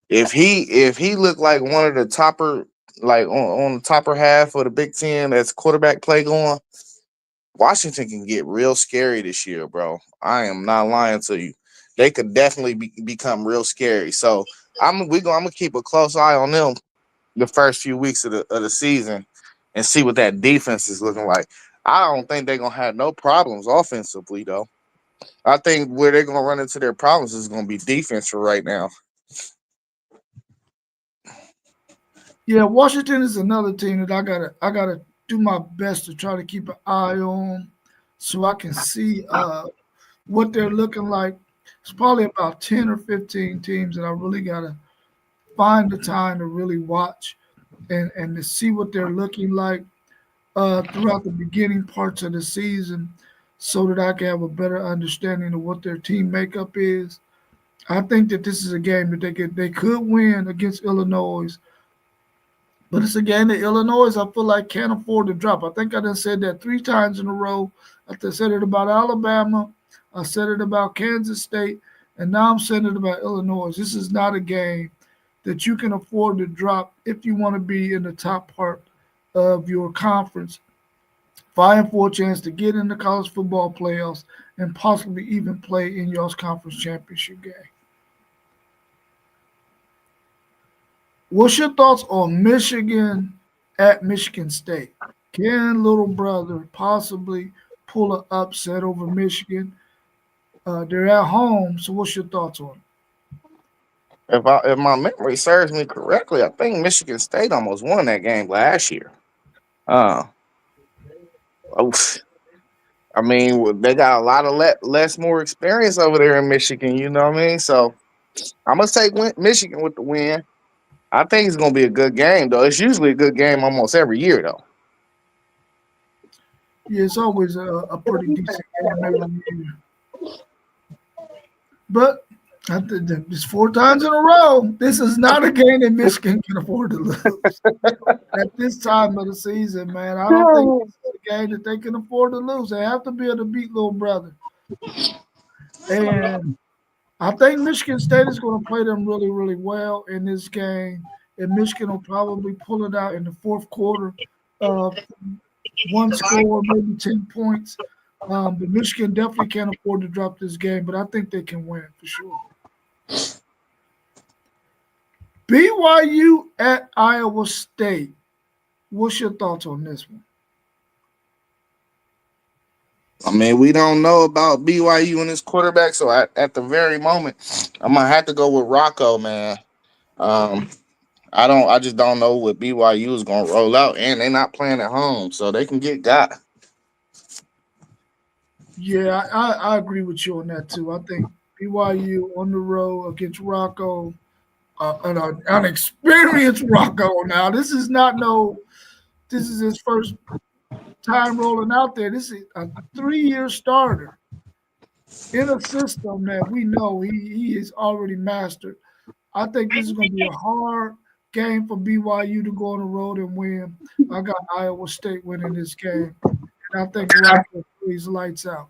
if he looked like one of the topper, like on the topper half of the Big Ten, that's quarterback play going, Washington can get real scary this year, bro. I am not lying to you. They could definitely become real scary. So I'm gonna keep a close eye on them the first few weeks of the season and see what that defense is looking like. I don't think they're gonna have no problems offensively though. I think where they're gonna run into their problems is gonna be defense for right now. Yeah, Washington is another team that I gotta do my best to try to keep an eye on, so I can see what they're looking like. It's probably about 10 or 15 teams that I really gotta find the time to really watch and to see what they're looking like throughout the beginning parts of the season, so that I can have a better understanding of what their team makeup is. I think that this is a game that they could win against Illinois, but it's a game that Illinois, I feel like, can't afford to drop. I think I done said that 3 times in a row. I done said it about Alabama. I said it about Kansas State. And now I'm saying it about Illinois. This is not a game that you can afford to drop if you want to be in the top part of your conference, vying for a chance to get in the college football playoffs and possibly even play in y'all's conference championship game. What's your thoughts on Michigan at Michigan State? Can little brother possibly pull an upset over Michigan? They're at home, so what's your thoughts on it? If my memory serves me correctly, I think Michigan State almost won that game last year. Uh, oof. I mean, they got a lot of less more experience over there in Michigan. You know what I mean? So I'm gonna take Michigan with the win. I think it's gonna be a good game, though. It's usually a good game almost every year, though. Yeah, it's always a pretty decent game every year. But it's 4 times in a row. This is not a game that Michigan can afford to lose at this time of the season, man. I don't think this is a game that they can afford to lose. They have to be able to beat little brother. And I think Michigan State is going to play them really, really well in this game. And Michigan will probably pull it out in the fourth quarter. Uh, One score, maybe 10 points. But Michigan definitely can't afford to drop this game, but I think they can win for sure. BYU at Iowa State. What's your thoughts on this one? I mean, we don't know about BYU and his quarterback, so at the very moment, I'm gonna have to go with Rocco, man. Um, I just don't know what BYU is gonna roll out, and they're not playing at home, so they can get got. Yeah, I agree with you on that too. I think BYU on the road against Rocco, an experienced Rocco. Now, this is not no. This is his first time rolling out there. This is a 3-year starter in a system that we know he is already mastered. I think this is going to be a hard game for BYU to go on the road and win. I got Iowa State winning this game, and I think Rocco plays lights out.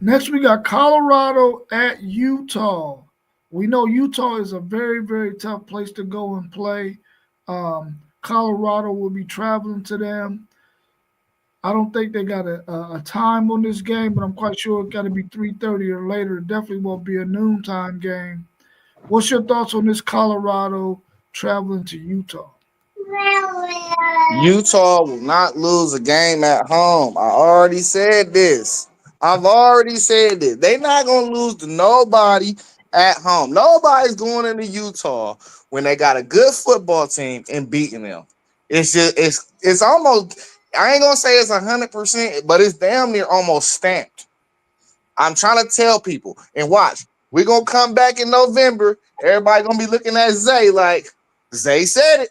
Next, we got Colorado at Utah. We know Utah is a very, very tough place to go and play. Colorado will be traveling to them. I don't think they got a time on this game, but I'm quite sure it's got to be 3:30 or later. It definitely won't be a noontime game. What's your thoughts on this Colorado traveling to Utah? Utah will not lose a game at home. I already said this. I've already said this. They're not gonna lose to nobody at home. Nobody's going into Utah when they got a good football team and beating them. It's almost. I ain't gonna say it's 100%, but it's damn near almost stamped. I'm trying to tell people and watch. We're gonna come back in November. Everybody gonna be looking at Zay like Zay said it.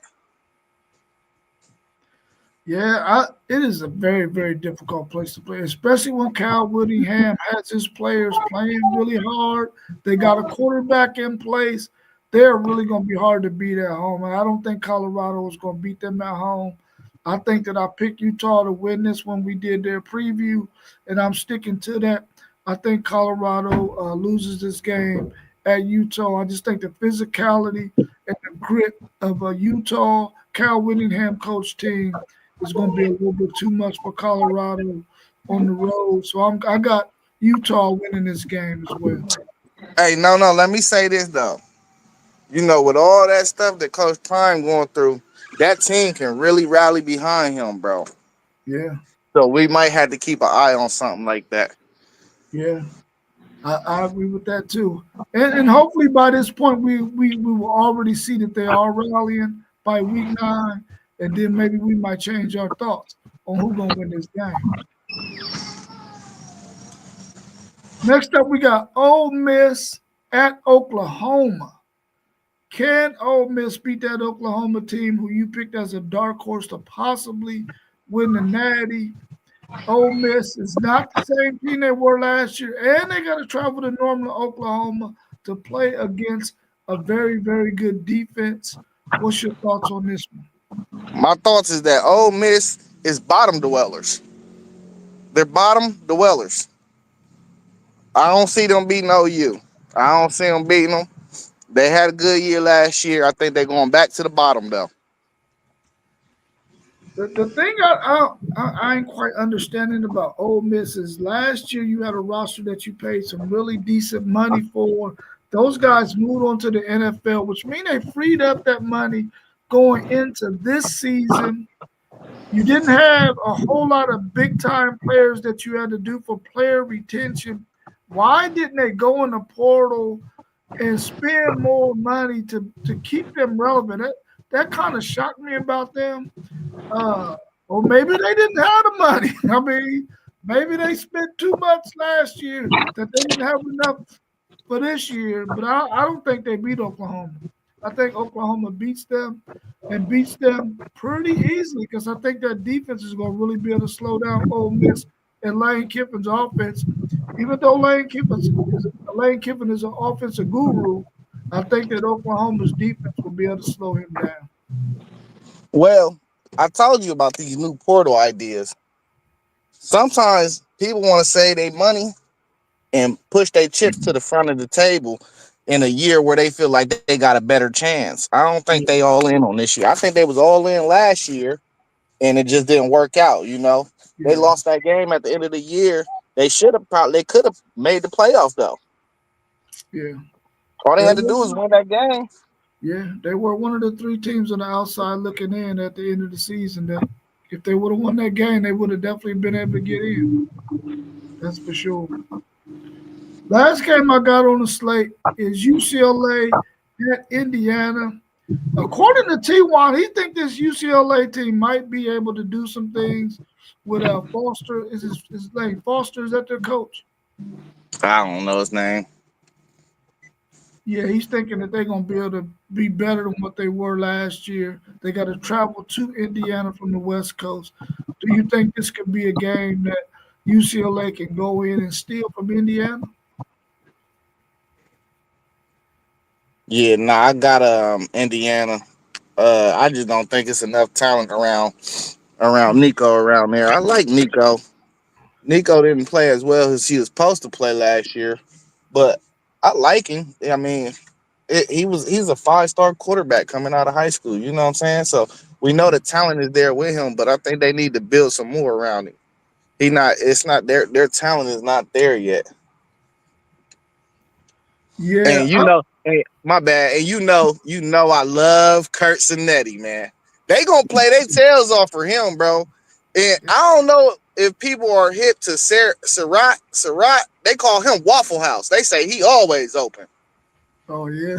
Yeah, it is a very, very difficult place to play, especially when Cal Whittingham has his players playing really hard. They got a quarterback in place. They're really going to be hard to beat at home. And I don't think Colorado is going to beat them at home. I think that I picked Utah to win this when we did their preview, and I'm sticking to that. I think Colorado loses this game at Utah. I just think the physicality and the grit of a Utah Cal Whittingham coach team is going to be a little bit too much for Colorado on the road. So I got Utah winning this game as well. Hey, no. Let me say this though. With all that stuff that Coach Prime going through, that team can really rally behind him, bro. Yeah, So we might have to keep an eye on something like that. yeah, I agree with that too. And hopefully by this point we will already see that they are rallying by week 9, and then maybe we might change our thoughts on who's gonna win this game. Next up, we got Ole Miss at Oklahoma. Can Ole Miss beat that Oklahoma team who you picked as a dark horse to possibly win the Natty? Ole Miss is not the same team they were last year, and they got to travel to Norman, Oklahoma to play against a very, very good defense. What's your thoughts on this one? My thoughts is that Ole Miss is bottom dwellers. They're bottom dwellers. I don't see them beating OU. I don't see them beating them. They had a good year last year. I think they're going back to the bottom though. The thing I ain't quite understanding about Ole Miss is last year you had a roster that you paid some really decent money for. Those guys moved on to the NFL, which means they freed up that money going into this season. You didn't have a whole lot of big time players that you had to do for player retention. Why didn't they go in the portal and spend more money to keep them relevant? That kind of shocked me about them. Uh, or maybe they didn't have the money. I mean, maybe they spent too much last year that they didn't have enough for this year. But I don't think they beat Oklahoma. I think Oklahoma beats them and beats them pretty easily because I think that defense is going to really be able to slow down Ole Miss and Lane Kiffin's offense. Even though Lane Kiffin is an offensive guru, I think that Oklahoma's defense will be able to slow him down. Well, I told you about these new portal ideas. Sometimes people want to save their money and push their chips to the front of the table in a year where they feel like they got a better chance. I don't think they all in on this year. I think they was all in last year and it just didn't work out. They Yeah, lost that game at the end of the year. They could have made the playoff though. yeah. All they They had to were, do was win that game. yeah, they were one of the 3 teams on the outside looking in at the end of the season that If they would have won that game, they would have definitely been able to get in. That's for sure. Last game I got on the slate is UCLA at Indiana. According to T1, he think this UCLA team might be able to do some things with Foster. Is his name Foster? Is that their coach? I don't know his name. Yeah, he's thinking that they're gonna be able to be better than what they were last year. They got to travel to Indiana from the West Coast. Do you think this could be a game that UCLA can go in and steal from Indiana? Yeah, nah, I got Indiana. I just don't think it's enough talent around Nico around there. I like Nico. Nico didn't play as well as he was supposed to play last year, but I like him. I mean, he's a 5-star quarterback coming out of high school. You know what I'm saying? So we know the talent is there with him, but I think they need to build some more around him. He not. It's not their talent is not there yet. Yeah, And hey, my bad. And I love Kurt Sinetti, man. They gonna play their tails off for him, bro. And I don't know if people are hip to Surratt. They call him Waffle House. They say he always open. oh yeah,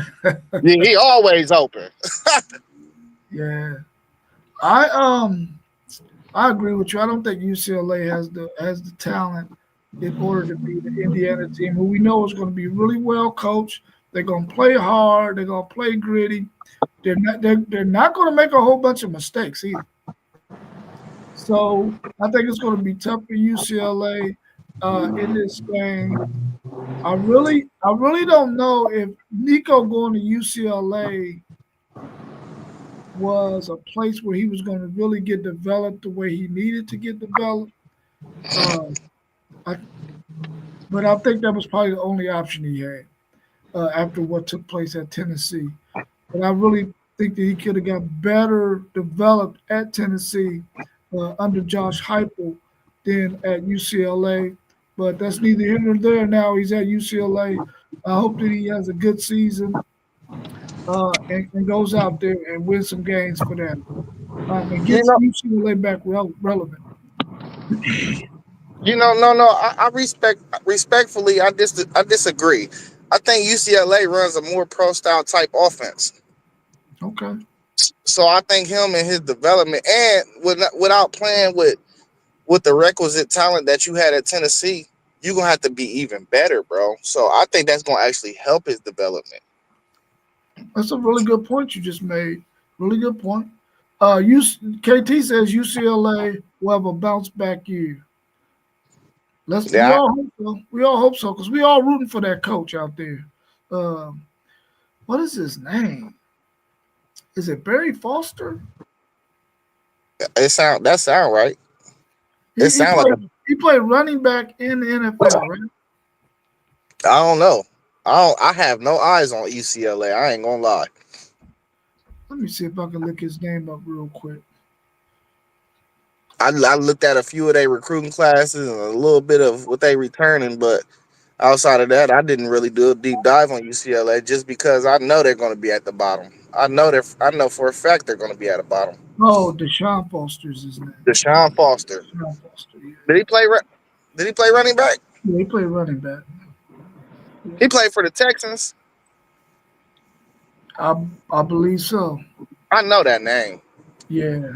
Yeah, he always open. yeah. I agree with you. I don't think UCLA has the talent in order to be the Indiana team, who we know is going to be really well coached. They're going to play hard. They're going to play gritty. They're not going to make a whole bunch of mistakes either. So I think it's going to be tough for UCLA in this game. I really don't know if Nico going to UCLA was a place where he was going to really get developed the way he needed to get developed. Uh, I, but I think that was probably the only option he had after what took place at Tennessee. But I really think that he could have got better developed at Tennessee under Josh Heupel than at UCLA. But that's neither here nor there. Now he's at UCLA. I hope that he has a good season and goes out there and wins some games for them and You gets know, UCLA back relevant. no. I respectfully. I disagree. I think UCLA runs a more pro style type offense. Okay. So I think him and his development, and without playing with the requisite talent that you had at Tennessee, you're gonna have to be even better, bro. So I think that's gonna actually help his development. That's a really good point you just made. Really good point. KT says UCLA will have a bounce back year. We Yeah, all hope so. We all hope so because we all rooting for that coach out there. Um, what is his name? Is it Barry Foster? that sound right. He, It he sound like played he played running back in the NFL, right? I don't know. I have no eyes on UCLA. I ain't gonna lie. Let me see if I can look his name up real quick. I looked at a few of their recruiting classes and a little bit of what they returning, but outside of that, I didn't really do a deep dive on UCLA just because I know they're going to be at the bottom. I know for a fact they're going to be at the bottom. Oh, Deshaun Foster's his name. Deshaun Foster. Deshaun Foster, yeah. Did he play? Did he play running back? Yeah, he played running back. Yeah. He played for the Texans. I believe so. I know that name. Yeah.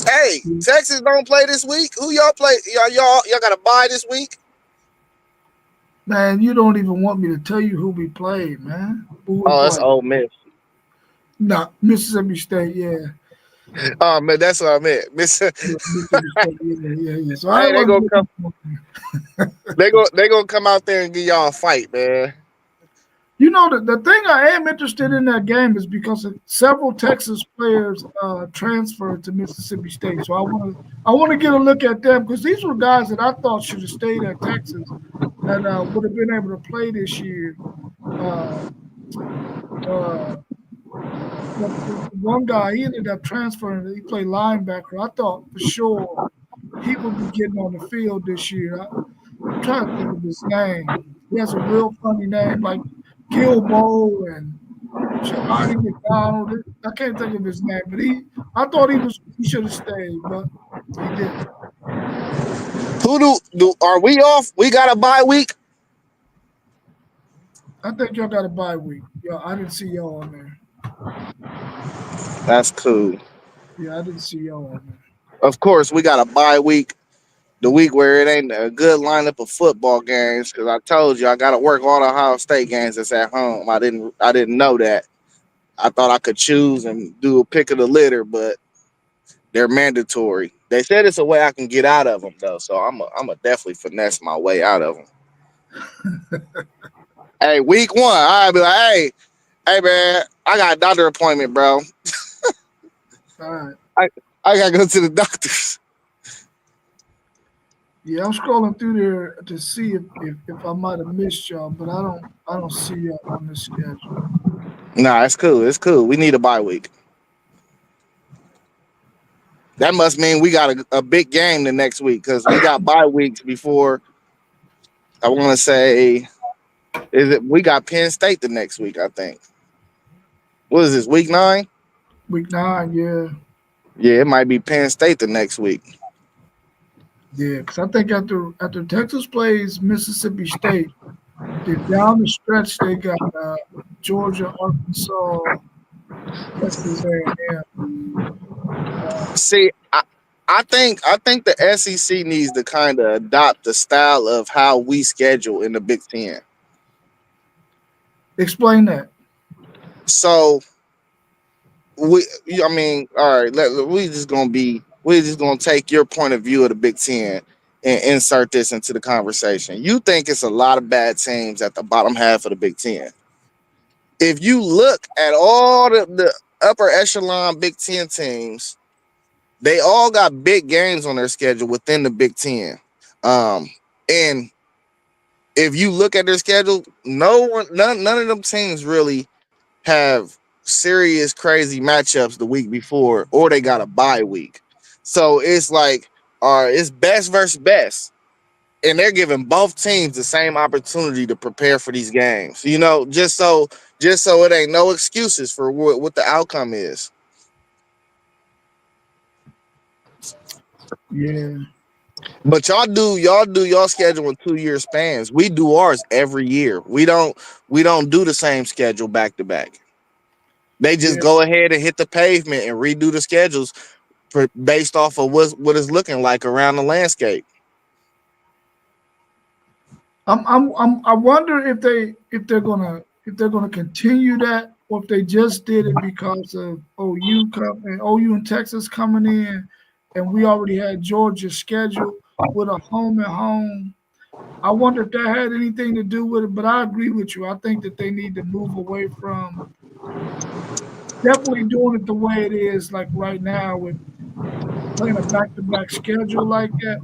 Hey, Texas don't play this week. Who y'all play? Y'all got to bye this week. Man, you don't even want me to tell you who we played, man. Who we Oh, that's played? Ole Miss. No, Mississippi State, yeah. Oh man, that's what I meant. Yeah, Mississippi State, yeah. So I Hey, they gonna come. wasn't. They gonna come out there and give y'all a fight, man. You know, the thing I am interested in that game is because several Texas players transferred to Mississippi State. So I want to get a look at them because these were guys that I thought should have stayed at Texas that would have been able to play this year. Uh, uh, but one guy, he ended up transferring. He played linebacker. I thought for sure he would be getting on the field this year. I'm trying to think of his name. He has a real funny name like Gilbo and Shahadi McDonald. I can't think of his name, but I thought he should have stayed, but he didn't. Who do are we off? We got a bye week. I think y'all got a bye week. Yeah, I didn't see y'all on there. That's cool. Yeah, I didn't see y'all on there. Of course, we got a bye week. The week where it ain't a good lineup of football games because I told you I got to work all the Ohio State games that's at home. I didn't know that. I thought I could choose and do a pick of the litter, but they're mandatory. They said it's a way I can get out of them though, so I'm a definitely finesse my way out of them. Hey, week one, I'll be like, hey man, I got a doctor appointment, bro. All right. I I gotta go to the doctors. Yeah, I'm scrolling through there to see if I might have missed y'all, but I don't see y'all on the schedule. Nah, it's cool. It's cool. We need a bye week. That must mean we got a big game the next week because we got bye weeks before. I want to say, is it we got Penn State the next week? I think. What is this week 9? Week 9, yeah. Yeah, it might be Penn State the next week. Yeah, because I think after Texas plays Mississippi State, then down the stretch they got Georgia, Arkansas, Texas A&M. See, I think the SEC needs to kind of adopt the style of how we schedule in the Big Ten. Explain that. So we, I mean, all right, we just gonna take your point of view of the Big Ten and insert this into the conversation. You think it's a lot of bad teams at the bottom half of the Big Ten. If you look at all the upper echelon Big Ten teams, they all got big games on their schedule within the Big Ten. And if you look at their schedule, none of them teams really have serious crazy matchups the week before, or they got a bye week. So it's like, it's best versus best, and they're giving both teams the same opportunity to prepare for these games. Just so it ain't no excuses for what the outcome is. Yeah, But y'all do y'all schedule in 2 year spans. We do ours every year. We don't do the same schedule back to back. They just yeah. go ahead and hit the pavement and redo the schedules based off of what it's looking like around the landscape. I wonder if they're gonna continue that, or if they just did it because of OU and Texas coming in, and we already had Georgia scheduled with a home and home. I wonder if that had anything to do with it. But I agree with you. I think that they need to move away from definitely doing it the way it is, like right now with playing a back-to-back schedule like that.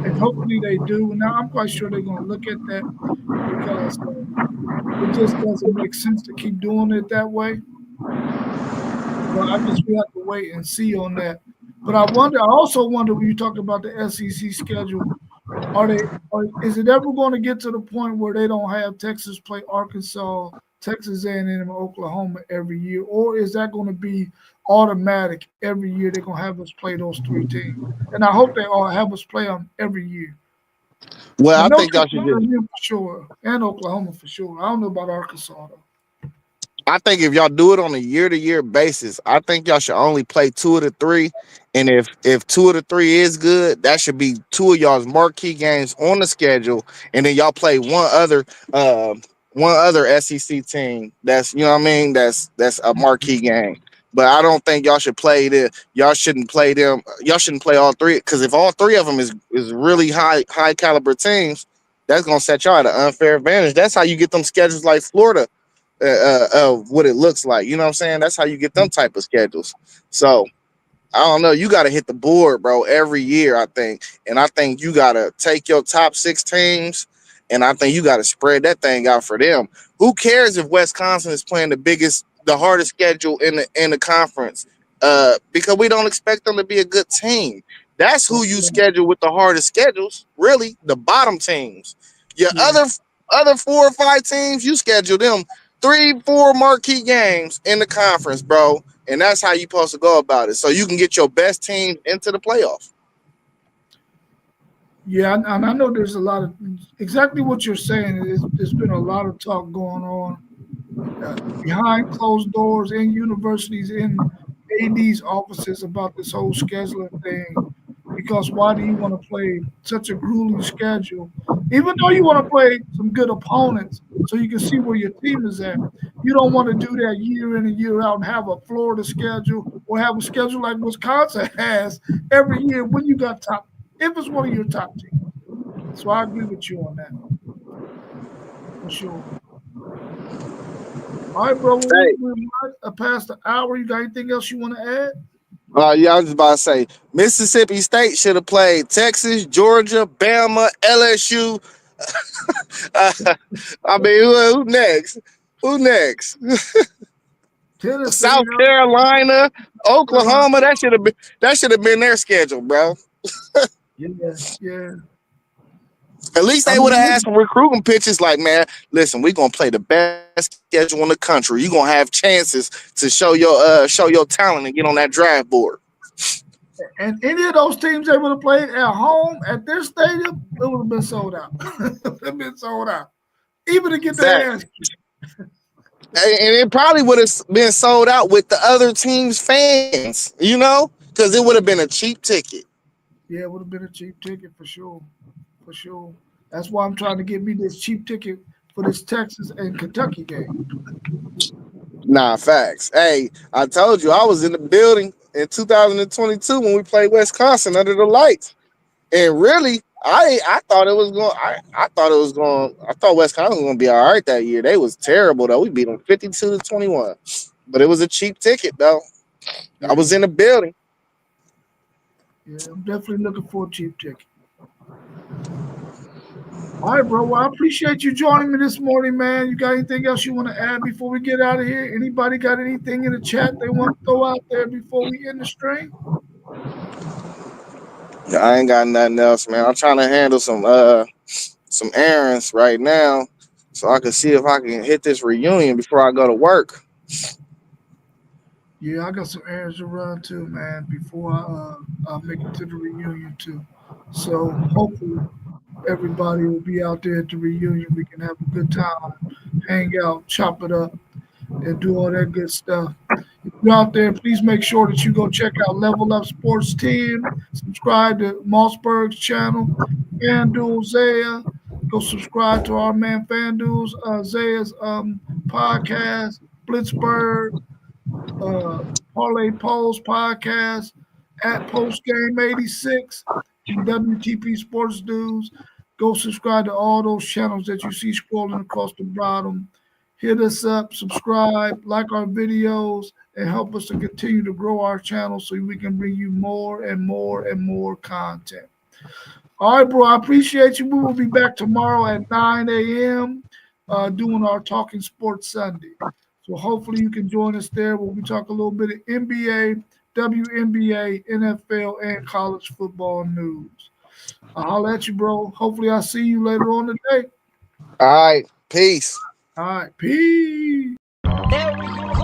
And hopefully they do. Now I'm quite sure they're going to look at that because it just doesn't make sense to keep doing it that way. But I guess we have to wait and see on that. But I also wonder when you talk about the SEC schedule, is it ever going to get to the point where they don't have Texas play Arkansas, Texas A&M, and Oklahoma every year, or is that going to be automatic every year? They're going to have us play those three teams, and I hope they all have us play them every year. I Well, I know think y'all Texas should just A&M for sure, and Oklahoma for sure. I don't know about Arkansas though. I think if y'all do it on a year to year basis, I think y'all should only play 2 of the 3. And if 2 of the 3 is good, that should be 2 of y'all's marquee games on the schedule. And then y'all play one other SEC team that's, you know what I mean, that's a marquee game. But I don't think y'all should play the y'all shouldn't play them. Y'all shouldn't play all 3 because if all 3 of them is really high caliber teams, that's gonna set y'all at an unfair advantage. That's how you get them schedules like Florida of what it looks like. You know what I'm saying? That's how you get them type of schedules. So I don't know. You got to hit the board, bro, every year, I think. And I think you got to take your top 6 teams and I think you got to spread that thing out for them. Who cares if Wisconsin is playing the hardest schedule in the conference? Because we don't expect them to be a good team. That's who you Okay. schedule with the hardest schedules, really, the bottom teams. Your Yeah, other 4 or 5 teams, you schedule them 3, 4 marquee games in the conference, bro. And that's how you supposed to go about it. So you can get your best team into the playoffs. Yeah, and I know there's a lot of exactly what you're saying. There's been a lot of talk going on behind closed doors in universities, in AD's offices about this whole scheduling thing. Because why do you want to play such a grueling schedule? Even though you want to play some good opponents so you can see where your team is at, you don't want to do that year in and year out and have a Florida schedule or have a schedule like Wisconsin has every year when you got top, if it's one of your top teams. So I agree with you on that for sure. All right, bro. Well, Hey, we're past the hour. You got anything else you want to add? yeah, I was just about to say Mississippi State should have played Texas, Georgia, Bama, LSU. I mean, who next? Who next? Tennessee, South Carolina, Oklahoma. That should have been their schedule, bro. yeah, yeah. At least I they would have had mean, some recruiting pitches like, man, listen, we're gonna play the best schedule in the country. You're gonna have chances to show your talent and get on that draft board. and any of those teams they would have played at home at their stadium, it would have been sold out. It would have been sold out, even to get Fact. their ass kicked. And it probably would have been sold out with the other team's fans, because it would have been a cheap ticket. Yeah, it would have been a cheap ticket for sure, for sure. That's why I'm trying to get me this cheap ticket for this Texas and Kentucky game. Nah, facts. Hey, I told you I was in the building in 2022 when we played Wisconsin under the lights. And really, I thought it was going. I thought Wisconsin was going to be all right that year. They was terrible though. We beat them 52-21, but it was a cheap ticket though. I Yeah, was in the building. yeah. I'm definitely looking for a cheap ticket. All right, bro. Well, I appreciate you joining me this morning, man. You got anything else you want to add before we get out of here? Anybody got anything in the chat they want to throw out there before we end the stream? I ain't got nothing else, man. I'm trying to handle some errands right now, so I can see if I can hit this reunion before I go to work. Yeah, I got some errands to run too, man. Before I make it to the reunion too. So hopefully everybody will be out there at the reunion. We can have a good time, hang out, chop it up, and do all that good stuff. If you're out there, please make sure that you go check out Level Up Sports Team. Subscribe to Mossberg's channel, FanDuel Zaya. Go subscribe to our man FanDuel's Zaya's podcast, Blitzberg, uh, Parlay Polls podcast at Postgame 86 and WTP Sports News. Go subscribe to all those channels that you see scrolling across the bottom. Hit us up, subscribe, like our videos, and help us to continue to grow our channel so we can bring you more and more and more content. All right, bro. I appreciate you. We will be back tomorrow at 9 a.m. Doing our Talking Sports Sunday. So hopefully you can join us there where we talk a little bit of NBA, WNBA, NFL, and college football news. I'll holler at you, bro. Hopefully I'll see you later on today. All right, peace. All right, peace. There we go.